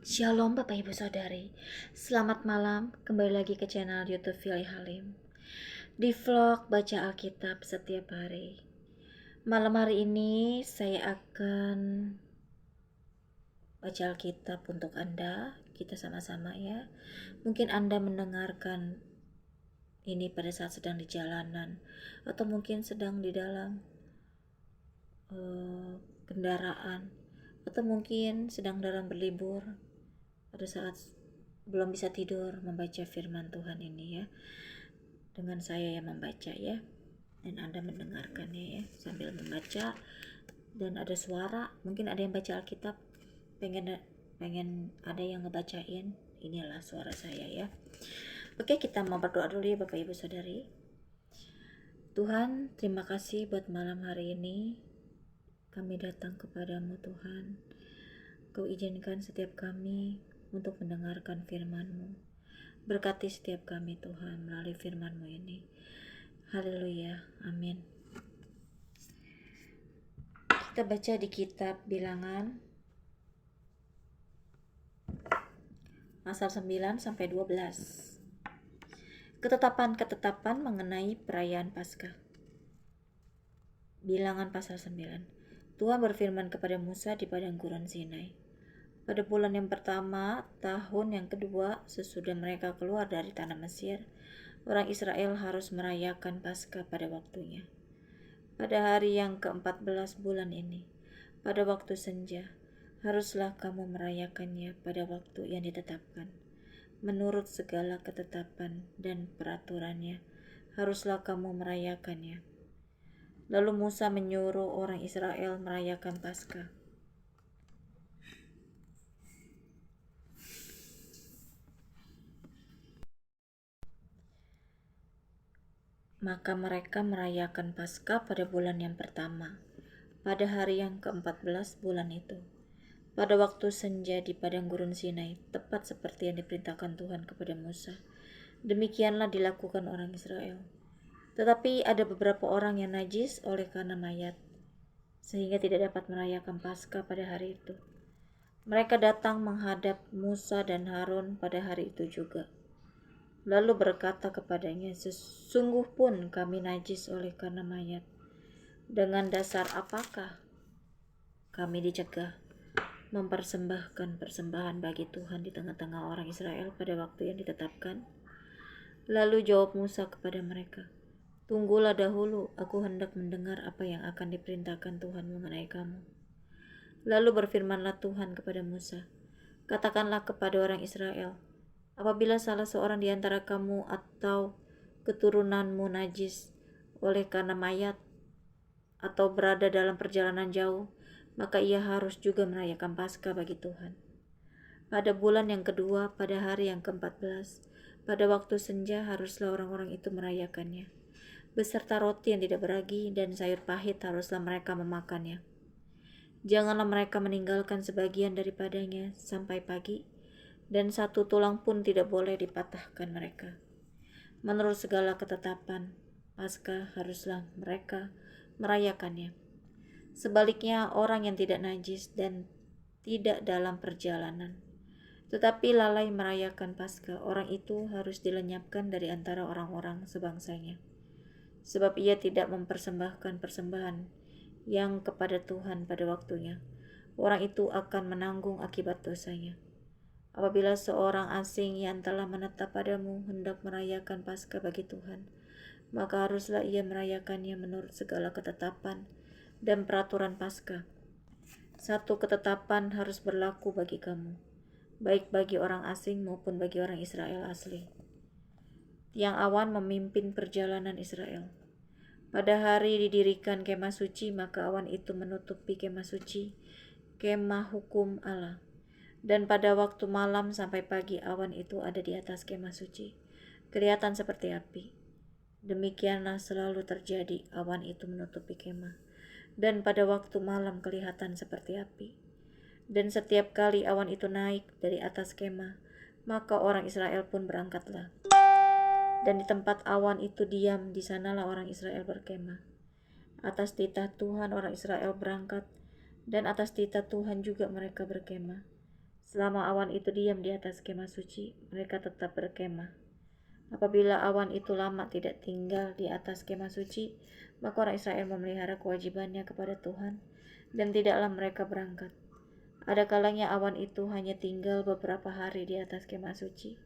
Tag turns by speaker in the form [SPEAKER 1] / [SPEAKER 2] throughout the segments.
[SPEAKER 1] Shalom Bapak Ibu Saudari. Selamat malam, kembali lagi ke channel YouTube Fili Halim. Di vlog baca Alkitab setiap hari. Malam hari ini saya akan baca Alkitab untuk Anda. Kita sama-sama ya. Mungkin Anda mendengarkan ini pada saat sedang di jalanan, atau mungkin sedang di dalam kendaraan, atau mungkin sedang dalam berlibur pada saat belum bisa tidur membaca firman Tuhan ini ya. Dengan saya yang membaca ya, dan Anda mendengarkannya ya sambil membaca, dan ada suara, mungkin ada yang baca Alkitab, pengen ada yang ngebacain, inilah suara saya ya. Oke, kita mau berdoa dulu ya Bapak Ibu Saudari. Tuhan, terima kasih buat malam hari ini. Kami datang kepadamu Tuhan. Kau izinkan setiap kami untuk mendengarkan firman-Mu. Berkati setiap kami Tuhan melalui firman-Mu ini. Haleluya, amin. Kita baca di kitab Bilangan pasal 9 sampai 12. Ketetapan-ketetapan mengenai perayaan Paskah. Bilangan pasal 9. Tuhan berfirman kepada Musa di padang gurun Sinai. Pada bulan yang pertama, tahun yang kedua sesudah mereka keluar dari tanah Mesir, orang Israel harus merayakan Paskah pada waktunya. Pada hari yang ke-14 bulan ini, pada waktu senja, haruslah kamu merayakannya pada waktu yang ditetapkan. Menurut segala ketetapan dan peraturannya, haruslah kamu merayakannya. Lalu Musa menyuruh orang Israel merayakan Paskah. Maka mereka merayakan Paskah pada bulan yang pertama, pada hari yang ke-14 bulan itu, pada waktu senja di padang gurun Sinai, tepat seperti yang diperintahkan Tuhan kepada Musa. Demikianlah dilakukan orang Israel. Tetapi ada beberapa orang yang najis oleh karena mayat, sehingga tidak dapat merayakan Paskah pada hari itu. Mereka datang menghadap Musa dan Harun pada hari itu juga. Lalu berkata kepadanya, sesungguh pun kami najis oleh karena mayat. Dengan dasar apakah kami dicegah mempersembahkan persembahan bagi Tuhan di tengah-tengah orang Israel pada waktu yang ditetapkan? Lalu jawab Musa kepada mereka, tunggulah dahulu, aku hendak mendengar apa yang akan diperintahkan Tuhan mengenai kamu. Lalu berfirmanlah Tuhan kepada Musa, katakanlah kepada orang Israel, apabila salah seorang di antara kamu atau keturunanmu najis oleh karena mayat atau berada dalam perjalanan jauh, maka ia harus juga merayakan Paskah bagi Tuhan. Pada bulan yang kedua, pada hari yang ke-14, pada waktu senja haruslah orang-orang itu merayakannya. Beserta roti yang tidak beragi dan sayur pahit haruslah mereka memakannya. Janganlah mereka meninggalkan sebagian daripadanya sampai pagi, dan satu tulang pun tidak boleh dipatahkan mereka. Menurut segala ketetapan, Paskah haruslah mereka merayakannya. Sebaliknya, orang yang tidak najis dan tidak dalam perjalanan, tetapi lalai merayakan Paskah, orang itu harus dilenyapkan dari antara orang-orang sebangsanya. Sebab ia tidak mempersembahkan persembahan yang kepada Tuhan pada waktunya. Orang itu akan menanggung akibat dosanya. Apabila seorang asing yang telah menetap padamu hendak merayakan Paskah bagi Tuhan, maka haruslah ia merayakannya menurut segala ketetapan dan peraturan Paskah. Satu ketetapan harus berlaku bagi kamu, baik bagi orang asing maupun bagi orang Israel asli. Tiang awan memimpin perjalanan Israel. Pada hari didirikan kemah suci, maka awan itu menutupi kemah suci, kemah hukum Allah. Dan pada waktu malam sampai pagi awan itu ada di atas kemah suci, kelihatan seperti api. Demikianlah selalu terjadi, awan itu menutupi kemah, dan pada waktu malam kelihatan seperti api. Dan setiap kali awan itu naik dari atas kemah, maka orang Israel pun berangkatlah. Dan di tempat awan itu diam, di sanalah orang Israel berkemah. Atas titah Tuhan orang Israel berangkat, dan atas titah Tuhan juga mereka berkemah. Selama awan itu diam di atas kemah suci, mereka tetap berkemah. Apabila awan itu lama tidak tinggal di atas kemah suci, maka orang Israel memelihara kewajibannya kepada Tuhan, dan tidaklah mereka berangkat. Ada kalanya awan itu hanya tinggal beberapa hari di atas kemah suci,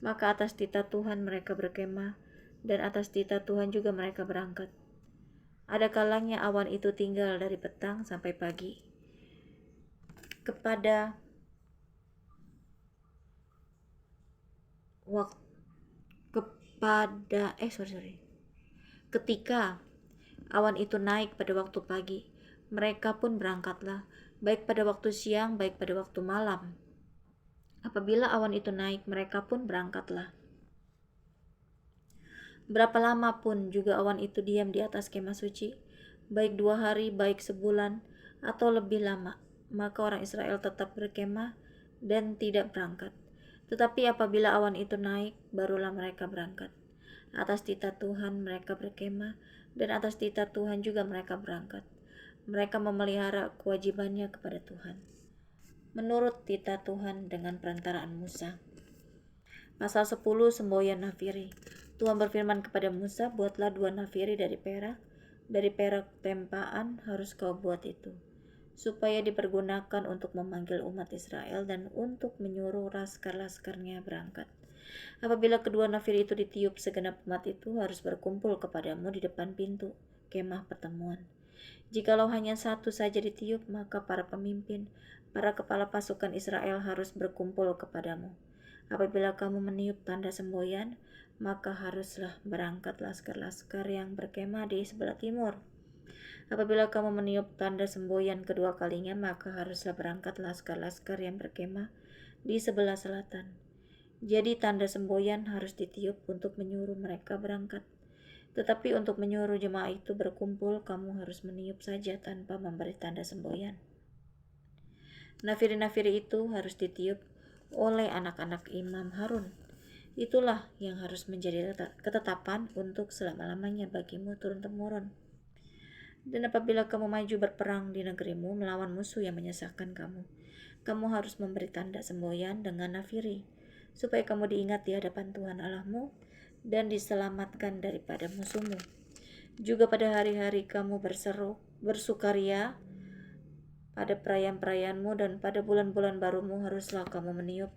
[SPEAKER 1] maka atas titah Tuhan mereka berkemah, dan atas titah Tuhan juga mereka berangkat. Ada kalanya awan itu tinggal dari petang sampai pagi. Kepada waktu Ketika awan itu naik pada waktu pagi, mereka pun berangkatlah, baik pada waktu siang, baik pada waktu malam. Apabila awan itu naik, mereka pun berangkatlah. Berapa lama pun juga awan itu diam di atas kemah suci, baik 2 hari, baik sebulan, atau lebih lama, maka orang Israel tetap berkemah dan tidak berangkat. Tetapi apabila awan itu naik, barulah mereka berangkat. Atas titah Tuhan mereka berkemah, dan atas titah Tuhan juga mereka berangkat. Mereka memelihara kewajibannya kepada Tuhan, menurut titah Tuhan dengan perantaraan Musa. Pasal 10, semboyan nafiri. Tuhan berfirman kepada Musa, buatlah 2 nafiri dari perak tempaan harus kau buat itu, supaya dipergunakan untuk memanggil umat Israel dan untuk menyuruh laskar-laskarnya berangkat. Apabila kedua nafiri itu ditiup, segenap umat itu harus berkumpul kepadamu di depan pintu kemah pertemuan. Jikalau hanya satu saja ditiup, maka para pemimpin, para kepala pasukan Israel harus berkumpul kepadamu. Apabila kamu meniup tanda semboyan, maka haruslah berangkat laskar-laskar yang berkemah di sebelah timur. Apabila kamu meniup tanda semboyan kedua kalinya, maka haruslah berangkat laskar-laskar yang berkemah di sebelah selatan. Jadi tanda semboyan harus ditiup untuk menyuruh mereka berangkat. Tetapi untuk menyuruh jemaah itu berkumpul, kamu harus meniup saja tanpa memberi tanda semboyan. Nafiri-nafiri itu harus ditiup oleh anak-anak Imam Harun. Itulah yang harus menjadi ketetapan untuk selama-lamanya bagimu turun-temurun. Dan apabila kamu maju berperang di negerimu melawan musuh yang menyesakkan kamu, kamu harus memberi tanda semboyan dengan nafiri, supaya kamu diingat di hadapan Tuhan Allahmu dan diselamatkan daripada musuhmu. Juga pada hari-hari kamu bersukaria, pada perayaan-perayaanmu dan pada bulan-bulan barumu haruslah kamu meniup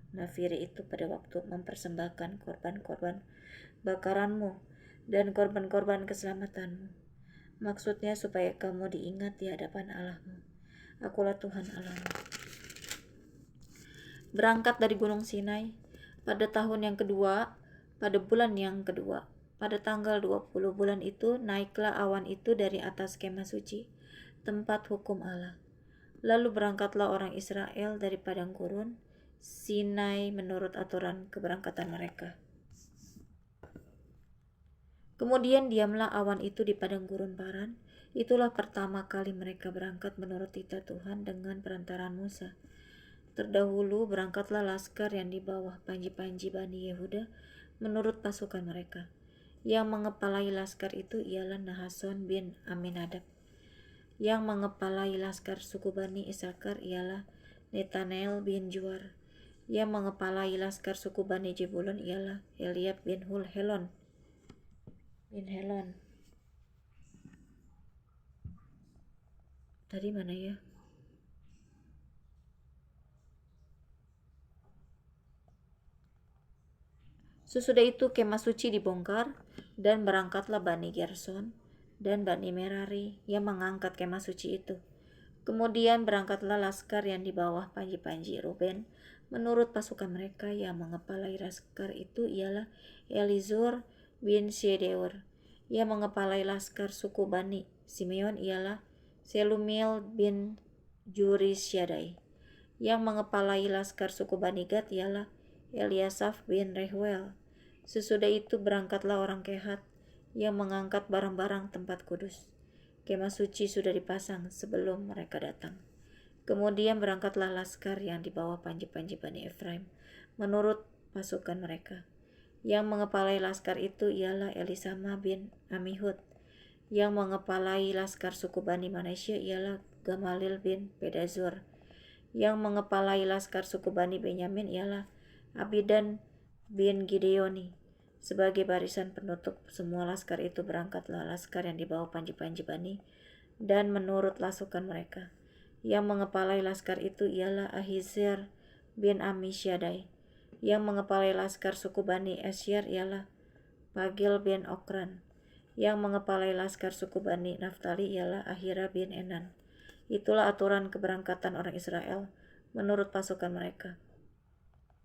[SPEAKER 1] nafiri itu pada waktu mempersembahkan korban-korban bakaranmu dan korban-korban keselamatanmu. Maksudnya supaya kamu diingat di hadapan Allahmu. Akulah Tuhan Allahmu. Berangkat dari Gunung Sinai pada tahun yang kedua, pada bulan yang kedua, pada tanggal 20 bulan itu, naiklah awan itu dari atas kemah suci, tempat hukum Allah. Lalu berangkatlah orang Israel dari padang gurun Sinai menurut aturan keberangkatan mereka. Kemudian diamlah awan itu di padang gurun Paran. Itulah pertama kali mereka berangkat menurut titah Tuhan dengan perantaraan Musa. Terdahulu berangkatlah laskar yang di bawah panji-panji Bani Yehuda menurut pasukan mereka. Yang mengepalai laskar itu ialah Nahason bin Aminadab. Yang mengepalai laskar suku Bani Isakar ialah Netanel bin Juar. Yang mengepalai laskar suku Bani Jebulon ialah Eliab bin Helon. Tadi mana ya? Sesudah itu kemah suci dibongkar, dan berangkatlah Bani Gerson dan Bani Merari yang mengangkat kemah suci itu. Kemudian berangkatlah laskar yang di bawah panji-panji Ruben menurut pasukan mereka. Yang mengepalai laskar itu ialah Elizur bin Shedeur. Yang mengepalai laskar suku Bani Simeon ialah Selumil bin Jurissyadai. Yang mengepalai laskar suku Bani Gad ialah Eliasaf bin Rehuel. Sesudah itu berangkatlah orang Kehat yang mengangkat barang-barang tempat kudus. Kemah suci sudah dipasang sebelum mereka datang. Kemudian berangkatlah laskar yang di bawah panji-panji Bani Efraim menurut pasukan mereka. Yang mengepalai laskar itu ialah Elisama bin Amihud. Yang mengepalai laskar suku Bani Manasye ialah Gamalil bin Pedazur. Yang mengepalai laskar suku Bani Benyamin ialah Abidan bin Gideoni. Sebagai barisan penutup semua laskar itu berangkatlah laskar yang dibawa panji-panji Bani dan menurut lasukan mereka. Yang mengepalai laskar itu ialah Ahiezer bin Amisyaddai. Yang mengepalai laskar suku Bani Asyir ialah Pagil bin Okran. Yang mengepalai laskar suku Bani Naftali ialah Ahira bin Enan. Itulah aturan keberangkatan orang Israel menurut pasukan mereka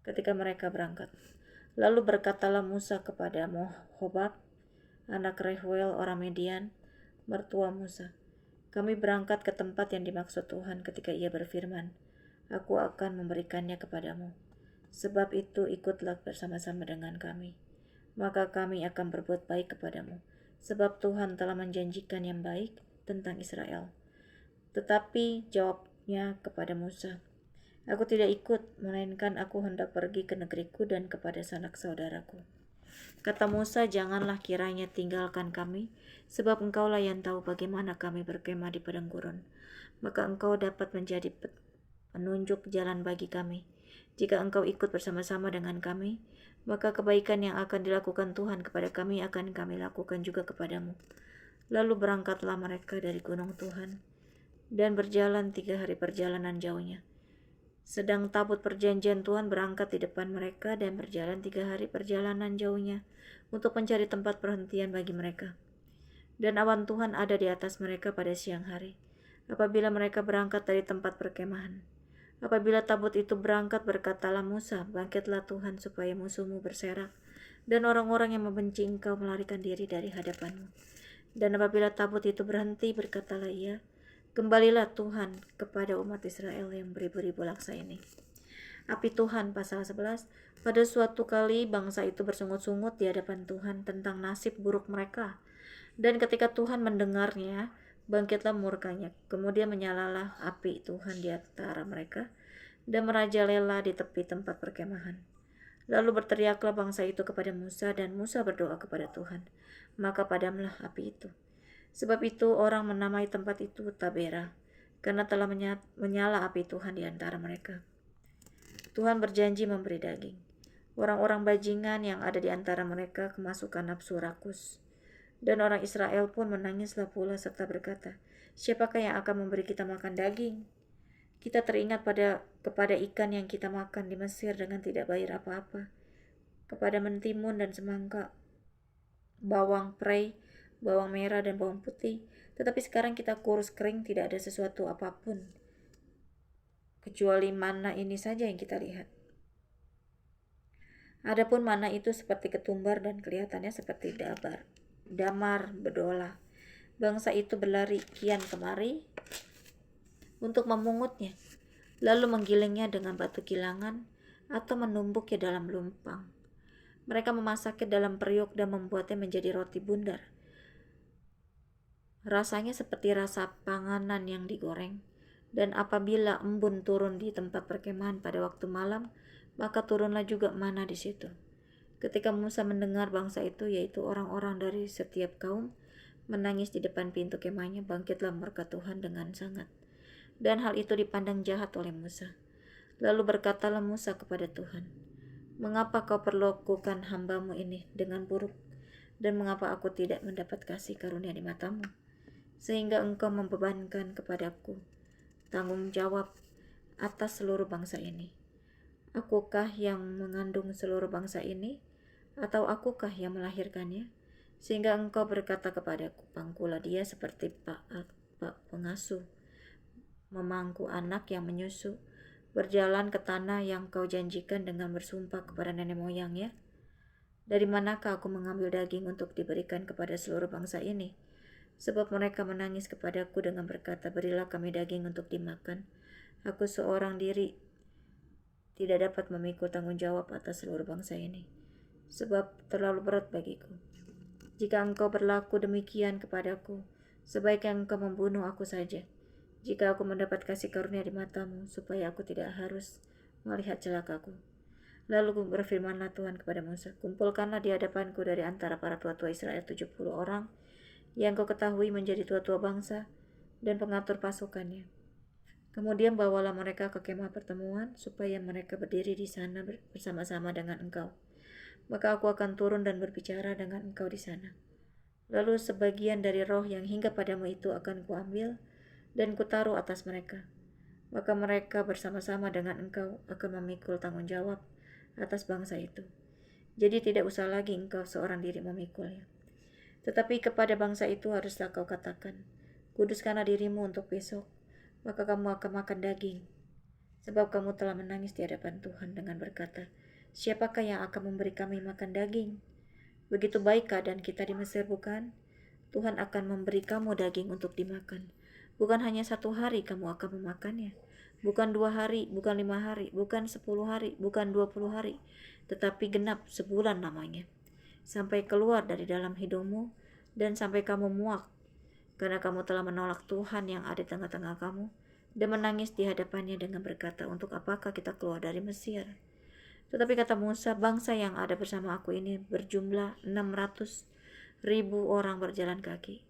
[SPEAKER 1] ketika mereka berangkat. Lalu berkatalah Musa kepada Hobab, anak Reuel orang Midian, mertua Musa, kami berangkat ke tempat yang dimaksud Tuhan ketika ia berfirman, aku akan memberikannya kepadamu. Sebab itu ikutlah bersama-sama dengan kami. Maka kami akan berbuat baik kepadamu. Sebab Tuhan telah menjanjikan yang baik tentang Israel. Tetapi jawabnya kepada Musa, aku tidak ikut, melainkan aku hendak pergi ke negeriku dan kepada sanak saudaraku. Kata Musa, janganlah kiranya tinggalkan kami, sebab engkaulah yang tahu bagaimana kami berkemah di padang gurun. Maka engkau dapat menjadi penunjuk jalan bagi kami. Jika engkau ikut bersama-sama dengan kami, maka kebaikan yang akan dilakukan Tuhan kepada kami akan kami lakukan juga kepadamu. Lalu berangkatlah mereka dari gunung Tuhan, dan berjalan 3 hari perjalanan jauhnya. Sedang tabut perjanjian Tuhan berangkat di depan mereka dan berjalan 3 hari perjalanan jauhnya untuk mencari tempat perhentian bagi mereka. Dan awan Tuhan ada di atas mereka pada siang hari, apabila mereka berangkat dari tempat perkemahan. Apabila tabut itu berangkat, berkatalah Musa, bangkitlah Tuhan supaya musuhmu berserak, dan orang-orang yang membenci engkau melarikan diri dari hadapanmu. Dan apabila tabut itu berhenti, berkatalah ia, kembalilah Tuhan kepada umat Israel yang beribu-ribu laksa ini. Api Tuhan, pasal 11. Pada suatu kali bangsa itu bersungut-sungut di hadapan Tuhan tentang nasib buruk mereka. Dan ketika Tuhan mendengarnya, bangkitlah murkanya. Kemudian menyalalah api Tuhan di antara mereka dan merajalela di tepi tempat perkemahan. Lalu berteriaklah bangsa itu kepada Musa, dan Musa berdoa kepada Tuhan. Maka padamlah api itu. Sebab itu orang menamai tempat itu Tabera, karena telah menyala api Tuhan di antara mereka. Tuhan berjanji memberi daging. Orang-orang bajingan yang ada di antara mereka kemasukan nafsu rakus. Dan orang Israel pun menangislah pula serta berkata, siapakah yang akan memberi kita makan daging? Kita teringat kepada ikan yang kita makan di Mesir dengan tidak bayar apa-apa, kepada mentimun dan semangka, bawang prei, bawang merah dan bawang putih. Tetapi sekarang kita kurus kering, tidak ada sesuatu apapun kecuali mana ini saja yang kita lihat. Adapun mana itu seperti ketumbar dan kelihatannya seperti damar bedola. Bangsa itu berlari kian kemari untuk memungutnya, lalu menggilingnya dengan batu gilangan atau menumbuknya dalam lumpang. Mereka memasaknya dalam periuk dan membuatnya menjadi roti bundar. Rasanya seperti rasa panganan yang digoreng. Dan apabila embun turun di tempat perkemahan pada waktu malam, maka turunlah juga mana di situ. Ketika Musa mendengar bangsa itu, yaitu orang-orang dari setiap kaum, menangis di depan pintu kemahnya, bangkitlah murka Tuhan dengan sangat. Dan hal itu dipandang jahat oleh Musa. Lalu berkatalah Musa kepada Tuhan, mengapa kau perlakukan hambamu ini dengan buruk? Dan mengapa aku tidak mendapat kasih karunia di matamu? Sehingga engkau membebankan kepadaku tanggung jawab atas seluruh bangsa ini. Akukah yang mengandung seluruh bangsa ini? Atau akukah yang melahirkannya? Sehingga engkau berkata kepadaku, pangkulah dia seperti pak pengasuh memangku anak yang menyusu, berjalan ke tanah yang kau janjikan dengan bersumpah kepada nenek moyangnya. Dari manakah aku mengambil daging untuk diberikan kepada seluruh bangsa ini? Sebab mereka menangis kepadaku dengan berkata, berilah kami daging untuk dimakan. Aku seorang diri tidak dapat memikul tanggung jawab atas seluruh bangsa ini, sebab terlalu berat bagiku. Jika engkau berlaku demikian kepadaku, sebaiknya engkau membunuh aku saja, jika aku mendapat kasih karunia di matamu, supaya aku tidak harus melihat celakaku. Lalu berfirmanlah Tuhan kepada Musa, kumpulkanlah di hadapanku dari antara para tua-tua Israel 70 orang, yang kau ketahui menjadi tua-tua bangsa dan pengatur pasukannya. Kemudian bawalah mereka ke kemah pertemuan, supaya mereka berdiri di sana bersama-sama dengan engkau. Maka aku akan turun dan berbicara dengan engkau di sana. Lalu sebagian dari roh yang hingga padamu itu akan kuambil dan kutaruh atas mereka. Maka mereka bersama-sama dengan engkau akan memikul tanggung jawab atas bangsa itu. Jadi tidak usah lagi engkau seorang diri memikulnya. Tetapi kepada bangsa itu haruslah kau katakan, kuduskanlah dirimu untuk besok, maka kamu akan makan daging. Sebab kamu telah menangis di hadapan Tuhan dengan berkata, siapakah yang akan memberi kami makan daging? Begitu baik keadaan kita di Mesir, bukan? Tuhan akan memberi kamu daging untuk dimakan. Bukan hanya 1 hari kamu akan memakannya. Bukan 2 hari, bukan 5 hari, bukan 10 hari, bukan 20 hari. Tetapi genap sebulan lamanya. Sampai keluar dari dalam hidungmu dan sampai kamu muak. Karena kamu telah menolak Tuhan yang ada di tengah-tengah kamu dan menangis di hadapannya dengan berkata, untuk apakah kita keluar dari Mesir? Tetapi kata Musa, bangsa yang ada bersama aku ini berjumlah 600.000 orang berjalan kaki.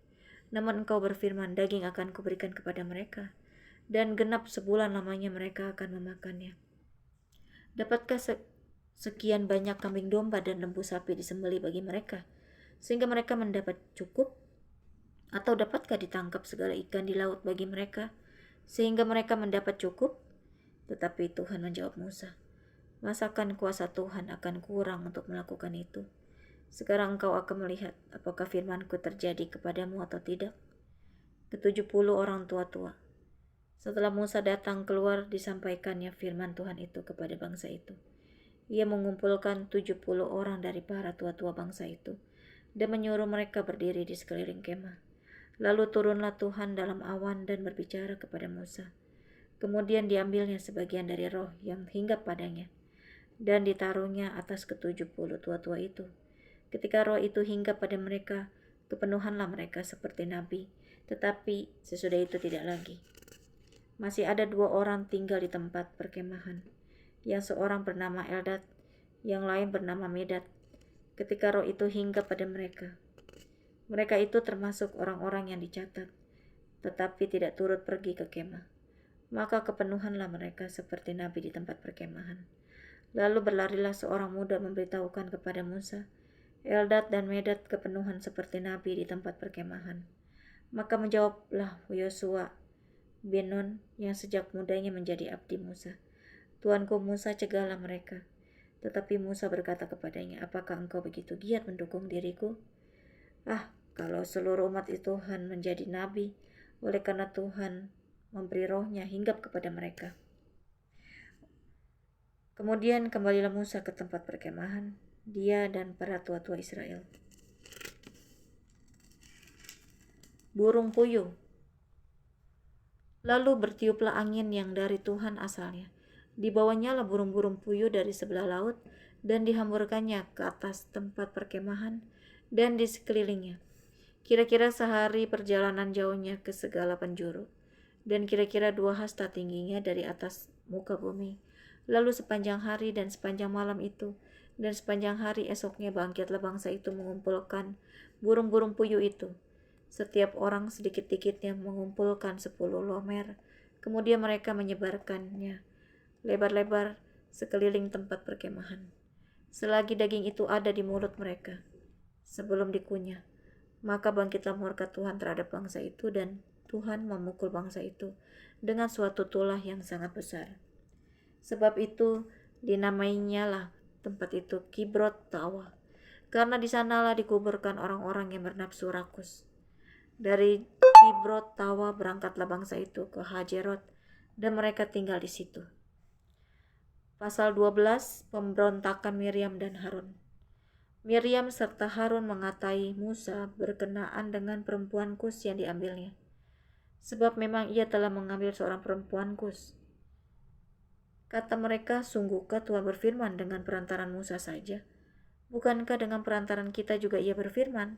[SPEAKER 1] Namun engkau berfirman, daging akan kuberikan kepada mereka, dan genap sebulan lamanya mereka akan memakannya. Dapatkah sekian banyak kambing domba dan lembu sapi disembelih bagi mereka, sehingga mereka mendapat cukup? Atau dapatkah ditangkap segala ikan di laut bagi mereka, sehingga mereka mendapat cukup? Tetapi Tuhan menjawab Musa, masakan kuasa Tuhan akan kurang untuk melakukan itu? Sekarang engkau akan melihat apakah firmanku terjadi kepadamu atau tidak. Ke-70 orang tua-tua. Setelah Musa datang keluar, disampaikannya firman Tuhan itu kepada bangsa itu. Ia mengumpulkan 70 orang dari para tua-tua bangsa itu dan menyuruh mereka berdiri di sekeliling kemah. Lalu turunlah Tuhan dalam awan dan berbicara kepada Musa. Kemudian diambilnya sebagian dari roh yang hinggap padanya dan ditaruhnya atas ke-70 tua-tua itu. Ketika roh itu hinggap pada mereka, kepenuhanlah mereka seperti nabi, tetapi sesudah itu tidak lagi. Masih ada 2 orang tinggal di tempat perkemahan, yang seorang bernama Eldad, yang lain bernama Medad. Ketika roh itu hinggap pada mereka, mereka itu termasuk orang-orang yang dicatat, tetapi tidak turut pergi ke kemah. Maka kepenuhanlah mereka seperti nabi di tempat perkemahan. Lalu berlarilah seorang muda memberitahukan kepada Musa, Eldad dan Medad kepenuhan seperti nabi di tempat perkemahan. Maka menjawablah Yosua bin Nun yang sejak mudanya menjadi abdi Musa, Tuanku Musa, cegahlah mereka. Tetapi Musa berkata kepadanya, apakah engkau begitu giat mendukung diriku? Kalau seluruh umat itu Tuhan menjadi nabi, oleh karena Tuhan memberi rohnya hinggap kepada mereka. Kemudian kembalilah Musa ke tempat perkemahan, dia dan para tua-tua Israel. Burung puyuh. Lalu bertiuplah angin yang dari Tuhan asalnya. Dibawanya lah burung-burung puyuh dari sebelah laut dan dihamburkannya ke atas tempat perkemahan dan di sekelilingnya. Kira-kira sehari perjalanan jauhnya ke segala penjuru, dan kira-kira 2 hasta tingginya dari atas muka bumi. Lalu sepanjang hari dan sepanjang malam itu, dan sepanjang hari esoknya bangkitlah bangsa itu mengumpulkan burung-burung puyuh itu. Setiap orang sedikit-dikitnya mengumpulkan 10 lomer. Kemudian mereka menyebarkannya lebar-lebar sekeliling tempat perkemahan. Selagi daging itu ada di mulut mereka, sebelum dikunyah, maka bangkitlah murka Tuhan terhadap bangsa itu, dan Tuhan memukul bangsa itu dengan suatu tulah yang sangat besar. Sebab itu dinamainya lah tempat itu Kibrot Tawa, karena di sanalah dikuburkan orang-orang yang bernafsu rakus. Dari Kibrot Tawa berangkatlah bangsa itu ke Hajerot, dan mereka tinggal di situ. Pasal 12, pemberontakan Miriam dan Harun. Miriam serta Harun mengatai Musa berkenaan dengan perempuan Kus yang diambilnya, sebab memang ia telah mengambil seorang perempuan Kus. Kata mereka, sungguhkah Tuhan berfirman dengan perantaran Musa saja? Bukankah dengan perantaran kita juga ia berfirman?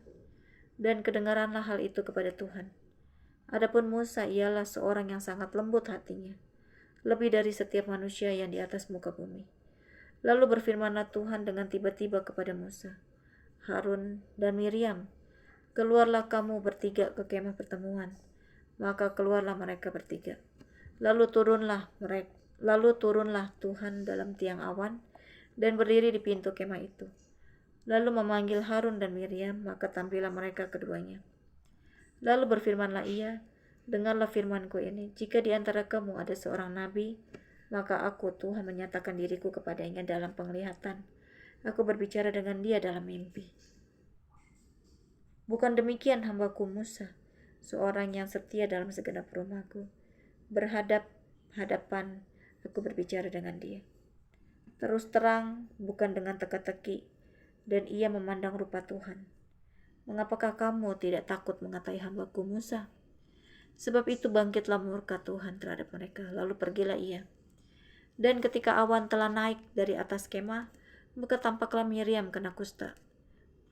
[SPEAKER 1] Dan kedengaranlah hal itu kepada Tuhan. Adapun Musa ialah seorang yang sangat lembut hatinya, lebih dari setiap manusia yang di atas muka bumi. Lalu berfirmanlah Tuhan dengan tiba-tiba kepada Musa, Harun dan Miriam, keluarlah kamu bertiga ke kemah pertemuan. Maka keluarlah mereka bertiga. Lalu turunlah Tuhan dalam tiang awan dan berdiri di pintu kemah itu. Lalu memanggil Harun dan Miriam, maka tampillah mereka keduanya. Lalu berfirmanlah ia, dengarlah firmanku ini, jika di antara kamu ada seorang nabi, maka aku Tuhan menyatakan diriku kepadanya dalam penglihatan. Aku berbicara dengan dia dalam mimpi. Bukan demikian hambaku Musa, seorang yang setia dalam segenap rumahku. Berhadap-hadapan aku berbicara dengan dia. Terus terang, bukan dengan teka-teki, dan ia memandang rupa Tuhan. Mengapakah kamu tidak takut mengatai hambaku Musa? Sebab itu bangkitlah murka Tuhan terhadap mereka, lalu pergilah ia. Dan ketika awan telah naik dari atas kemah, maka tampaklah Miriam kena kusta,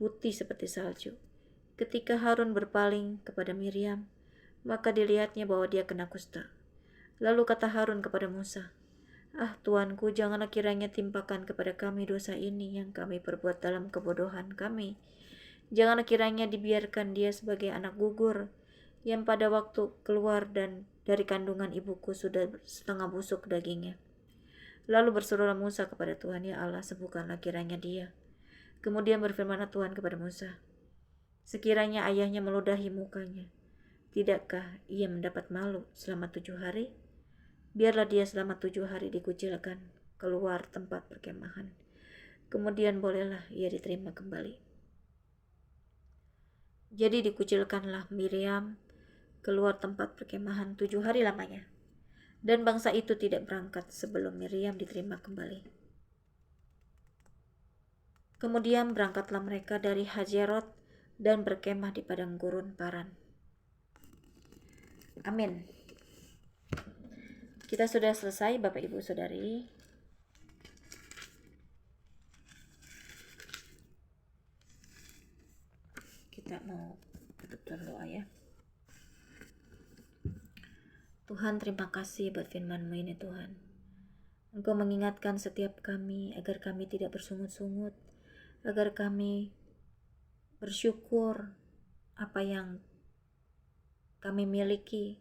[SPEAKER 1] putih seperti salju. Ketika Harun berpaling kepada Miriam, maka dilihatnya bahwa dia kena kusta. Lalu kata Harun kepada Musa, "Ah Tuanku, janganlah kiranya timpakan kepada kami dosa ini yang kami perbuat dalam kebodohan kami. Janganlah kiranya dibiarkan dia sebagai anak gugur, yang pada waktu keluar dan dari kandungan ibuku sudah setengah busuk dagingnya." Lalu berserulah Musa kepada Tuhan, "Ya Allah, sembuhkanlah kiranya dia." Kemudian berfirmanlah Tuhan kepada Musa, "Sekiranya ayahnya meludahi mukanya, tidakkah ia mendapat malu selama 7 hari? Biarlah dia selama 7 hari dikucilkan keluar tempat perkemahan. Kemudian bolehlah ia diterima kembali." Jadi dikucilkanlah Miriam keluar tempat perkemahan 7 hari lamanya. Dan bangsa itu tidak berangkat sebelum Miriam diterima kembali. Kemudian berangkatlah mereka dari Hazerot dan berkemah di padang gurun Paran. Amin. Kita sudah selesai Bapak Ibu Saudari. Kita mau tutup dalam doa ya. Tuhan, terima kasih buat firman-Mu ini Tuhan. Engkau mengingatkan setiap kami agar kami tidak bersungut-sungut, agar kami bersyukur apa yang kami miliki,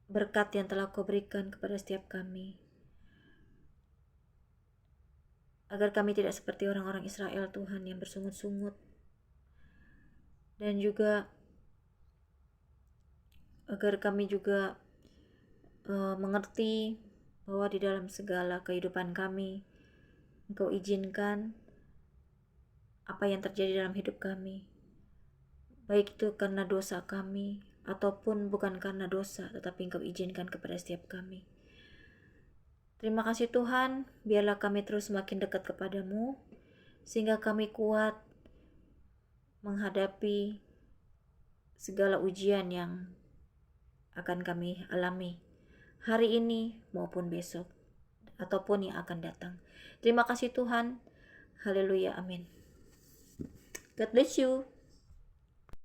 [SPEAKER 1] berkat yang telah Kau berikan kepada setiap kami, agar kami tidak seperti orang-orang Israel Tuhan yang bersungut-sungut, dan juga agar kami juga mengerti bahwa di dalam segala kehidupan kami Engkau izinkan apa yang terjadi dalam hidup kami, baik itu karena dosa kami ataupun bukan karena dosa, tetapi Engkau izinkan kepada setiap kami. Terima kasih Tuhan, biarlah kami terus semakin dekat kepadamu, sehingga kami kuat menghadapi segala ujian yang akan kami alami hari ini maupun besok, ataupun yang akan datang. Terima kasih Tuhan. Haleluya, amin. God bless you.